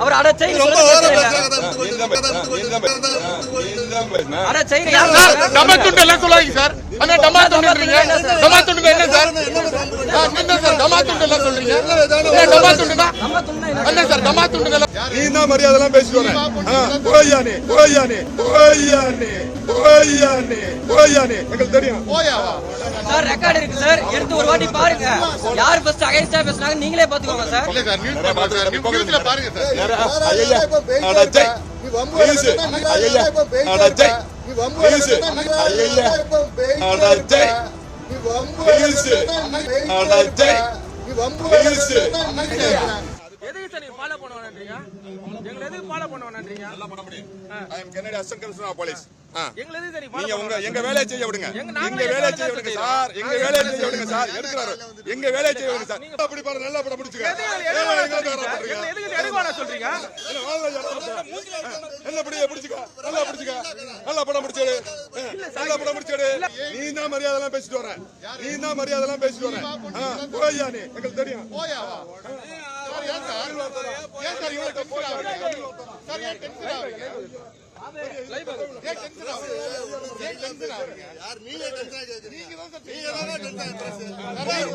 அவர் அட செயின் ரொம்ப ஓவரா பேசுறாங்க. அட செயின் டமாத்துண்டு எல்லாம் சொல்லாதீங்க சார். அண்ணா டமாத்துண்டுன்றீங்க. டமாத்துண்டு என்ன சார்? என்ன சார் டமாத்துண்டு எல்லாம் சொல்றீங்க? என்ன டமாத்துண்டுனா? என்ன சார் டமாத்துண்டு எல்லாம்? நீ என்ன மரியாதை எல்லாம் பேசிட்டு வர? போய்யானே போய்யானே போய்யானே போய்யானே போய்யானே உங்களுக்கு தெரியும். போயாவா? சார் ரெக்கார்ட் இருக்கு சார். எடுத்து ஒரு வாட்டி பாருங்க. யார் ஃபர்ஸ்ட் அகைன்ஸ்டா பேசுனாங்க நீங்களே பாத்துக்கோங்க சார். இல்ல சார் நியூஸ்ல பாருங்க. நியூஸ்ல பாருங்க சார். ஐயா அடச்சே நீ வம்பு ஐயா அடச்சே நீ வம்பு ஐயா அடச்சே நீ வம்பு அடச்சே நீ வம்பு எதுக்கு சார் நீங்க ஃபாலோ பண்ண வேணாம்ன்றீங்க? எங்களை எதுக்கு ஃபாலோ பண்ண வேணாம்ன்றீங்க? நல்லா பண்ண முடியும். I am Canada assistant commissioner of police. எங்களை எதுக்கு சார் நீங்க உங்க எங்க வேலையை செய்ய விடுங்க. எங்க வேலையை செய்ய விடுங்க சார். எங்க வேலையை செய்ய விடுங்க சார். எடுக்கறாரு. எங்க வேலையை செய்ய விடுங்க சார். அப்படி பாரு நல்லா படம் முடிச்சுக்க. எதுக்கு எடுவானா சொல்றீங்க? என்ன அப்படியே பிடிச்சுக்க. நல்லா பிடிச்சுக்க. நல்லா படம் முடிச்சேடு. நல்லா படம் முடிச்சேடு. நீ தான் மரியாதை எல்லாம் பேசிட்டு வர. நீ தான் மரியாதை எல்லாம் பேசிட்டு வர. போய்யானே உங்களுக்கு தெரியும். போயாவா? ஏன் சார் இவ்வளவு டென்ஷன் ஆவறீங்க? சார் ஏன் டென்ஷன் ஆவறீங்க? லைவ் ஏன் டென்ஷன் ஆவறீங்க? ஏன் டென்ஷன் ஆவறீங்க? யார் நீங்க டென்ஷன் ஆவீங்க? நீங்க தான் சார் நீங்க தான் டென்ஷன் ஆவறீங்க.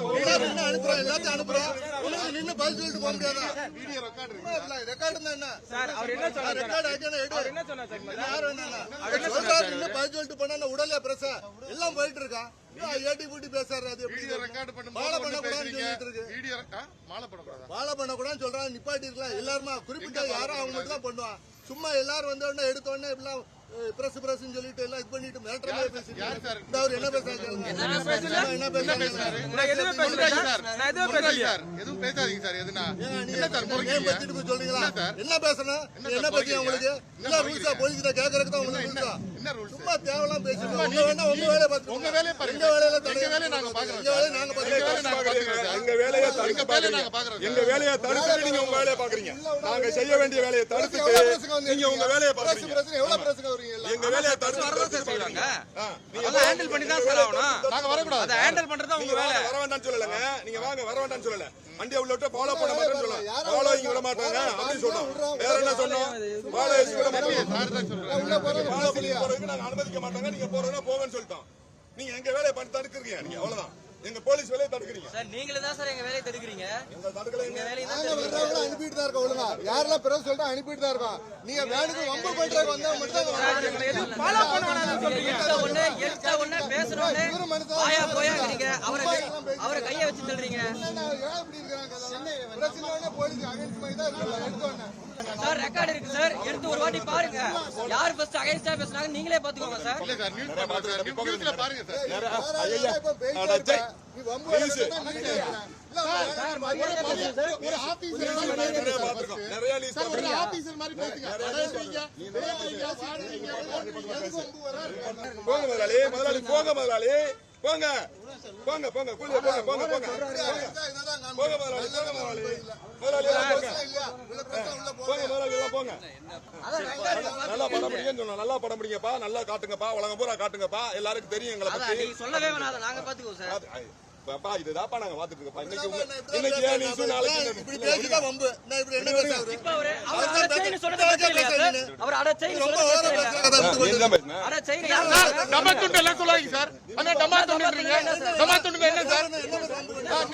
என்ன அனுப்புறோம் எல்லாத்தையும் அனுப்புறோம். உங்களுக்கு நின்னு பதில் சொல்லிட்டு போக முடியாதா? வீடியோ ரெக்கார்ட் இருக்கு. ரெக்கார்ட் இருந்தா என்ன? சார் அவர் என்ன சொன்னாரு? ரெக்கார்ட் ஆகணும் எடு. அவர் என்ன சொன்னாரு சார்? யார் வேணானா? அவர் சொல்றாரு நின்னு பதில் சொல்லிட்டு போனா உடல்ல பிரஸ் எல்லாம் போயிட்டு இருக்கா. ஏடி பூட்டி பேசாரு. அது வீடியோ ரெக்கார்ட் பண்ணும்போது மாலை பண்ண கூடாதுன்னு சொல்லிட்டு இருக்கு. வீடியோ மாலை பண்ண கூடாதா? மாலை பண்ண கூடாதுன்னு சொல்றாங்க. நிப்பாட்டி இருக்கலாம். எல்லாரும் குறிப்பிட்ட யாரும் அவங்க மட்டும் தான் பண்ணுவாங்க. சும்மா எல்லாரும் வந்த உடனே எடுத்த உடனே எல்லாம் பிரஸ் பிரஸ்ன்னு சொல்லிட்டு எல்லாம் இது பண்ணிட்டு மிரட்டற மாதிரி பேசிட்டு அவர் என்ன பேசுறாரு? என்ன பேசுறாரு? நான் எதுவும் பேசல சார். நான் எதுவும் பேசல சார். எதுவும் பேசாதீங்க சார். எதுனா என்ன சார் முறையே பத்திட்டு போய் சொல்றீங்களா? என்ன பேசணும்? என்ன பத்தி உங்களுக்கு இல்ல ரூல்ஸா போலீஸ் கிட்ட கேக்குறதுக்கு தான் உங்களுக்கு ரூல்ஸா? என்ன ரூல்ஸ்? சும்மா தேவலாம் பேசிட்டு உங்க வேணா உங்க வேலைய பாத்து உங்க வேலைய பாருங்க. எங்க வேலையில எங்க வேலைய நாங்க பாக்குறோம். எங்க வேலைய நாங்க பாக்குறோம். எங்க வேலைய தடுக்க பாக்குறீங்க. எங்க வேலைய தடுத்து நீங்க உங்க வேலைய பாக்குறீங்க. நாங்க செய்ய வேண்டிய வேலைய தடுத்துட்டு நீங்க உங்க வேலைய பாக்குறீங்க. எவ்வளவு பிரச்சனை வரீங்க? எங்க வேலைய தடுத்து சொல்றாங்க. நீங்க ஹேண்டில் பண்ணி தான் சார் ஆவணும். நாங்க வர கூடாது. அத ஹேண்டில் பண்றது உங்க வேலை. வர வேண்டாம்னு சொல்லலங்க. நீங்க வாங்க வர வேண்டாம்னு சொல்லல. வண்டியை உள்ள விட்டு ஃபாலோ பண்ண மாட்டேன்னு சொல்லல. ஃபாலோயிங் விட மாட்டாங்க அப்படி சொன்னோம். வேற என்ன சொன்னோம்? ஃபாலோயிங் விட மாட்டாங்க. சார் தான் சொல்றாங்க. உள்ள போறதுக்கு நாங்க அனுமதிக்க மாட்டாங்க. நீங்க போறதுனா போங்கன்னு சொல்லிட்டோம். நீங்க எங்க வேலைய பண்ணி தடுக்குறீங்க. நீங்க அவ்வளவுதான். எங்க போலீஸ் வேலையை தடுக்குறீங்க சார். நீங்களே தான் சார் எங்க வேலையை தடுக்குறீங்க. எங்க தடுக்கல. எங்க வேலையை தான் வர்றவங்க அனுப்பிட்டு தான் இருக்க. ஒழுங்கா யாரெல்லாம் பிறகு சொல்லிட்டு அனுப்பிட்டு தான் இருக்கோம். நீங்க வேணுக்கு வம்பு பண்றதுக்கு வந்தா மட்டும் எதுவும் ஃபாலோ பண்ண வேணாம்னு சொல்றீங்க. எடுத்த உடனே பேசுறோனே ஆயா போயாங்கறீங்க. அவரை கையை வச்சு தள்ளுறீங்க. எப்படி இருக்காங்க? பிரச்சனை போலீஸ் அகைன்ஸ்ட் மாதிரி தான் இருக்கு. எடுத்தோன்னே சார் ரெக்கார்ட் இருக்கு சார். எடுத்து ஒரு வாட்டி பாருங்க. யார் ஃபர்ஸ்ட் அகைன்ஸ்டா பேசுனாங்க நீங்களே பாத்துக்கோங்க சார். இல்ல சார் நியூஸ்ல பாருங்க. நியூஸ்ல பாருங்க சார். ஐயா அடச்சே நீ வம்பு ஒரு ஆபீசர் மாதிரி பாத்துறோம். நிறைய லீஸ் சார் ஒரு ஆபீசர் மாதிரி பேசுங்க. போங்க முதலாளி. முதலாளி போங்க முதலாளி. போங்க போங்க போங்க போங்க போங்க போங்க போங்க போங்க முதலாளி. போங்க முதலாளி. முதலாளி போங்க முதலாளி எல்லாம் போங்க. நல்லா படம் பிடிங்கன்னு சொன்னோம். நல்லா படம் பிடிங்கப்பா. நல்லா காட்டுங்கப்பா. உலகம் பூரா காட்டுங்கப்பா. எல்லாருக்கும் தெரியும் எங்களை பத்தி. நீங்க சொல்லவே வேணாம். நாங்க பாத்துக்குவோம் சார். பாப்பா இதுதான்ப்பா நாங்க பாத்துட்டு இருக்கோம். இன்னைக்கு ஏன் நீ நாளைக்கு இப்படி பேசிட்டா வம்பு. நான் இப்படி என்ன பேசுறேன்? இப்ப அவர் அட செயின் சொல்றது தெரியல சார். அவர் அட செயின் ரொம்ப ஓவரா பேசுறாங்க. அட செயின் டமாத்துண்டு எல்லாம் சொல்லாதீங்க சார். அண்ணா டமாத்துண்டுன்றீங்க. டமாத்துண்டு என்ன சார்?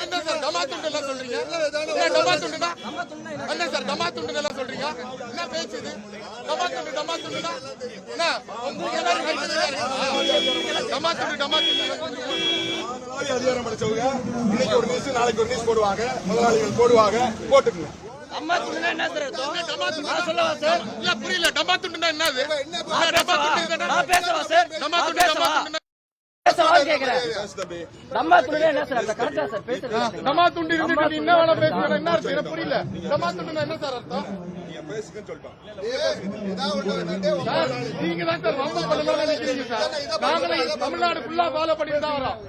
என்ன சார் டமாத்துண்டு எல்லாம் சொல்றீங்க? என்ன டமாத்துண்டுனா? என்ன சார் டமாத்துண்டு எல்லாம் சொல்றீங்க? என்ன பேச்சு இது? டமாத்துண்டுனா என்ன? உங்களுக்கு எல்லாரும் கைது டமாத்துண்டு அதிகாரம் படிச்சவங்க இன்னைக்கு ஒரு நியூஸ் நாளைக்கு ஒரு நியூஸ் போடுவாங்க. முதலாளிகள் போடுவாங்க. போட்டுக்குங்க. அம்மா துண்டுனா என்ன சார் அர்த்தம்? நான் சொல்லவா சார்? இல்ல புரியல. டமாத்துண்டுனா என்னது? நான் பேசவா சார்? டமாத்துண்டு பேசவா கேக்குறேன். அம்மா துண்டுனா என்ன சார் அர்த்தம்? கரெக்ட்டா சார் பேசுறீங்க. டமாத்துண்டு இருந்துட்டு நீ என்ன வேலை பேசுறீங்க? என்ன அர்த்தம்? எனக்கு புரியல. டமாத்துண்டுனா என்ன சார் அர்த்தம்? நீங்க பேசுங்கன்னு சொல்லிட்டோம். நீங்க தான் சார் வம்பு பண்ணணும்னு நினைக்கிறீங்க சார். நாங்களும் தமிழ்நாடு ஃபுல்லா ஃபாலோ பண்ணிட்டு தான் வரோம்.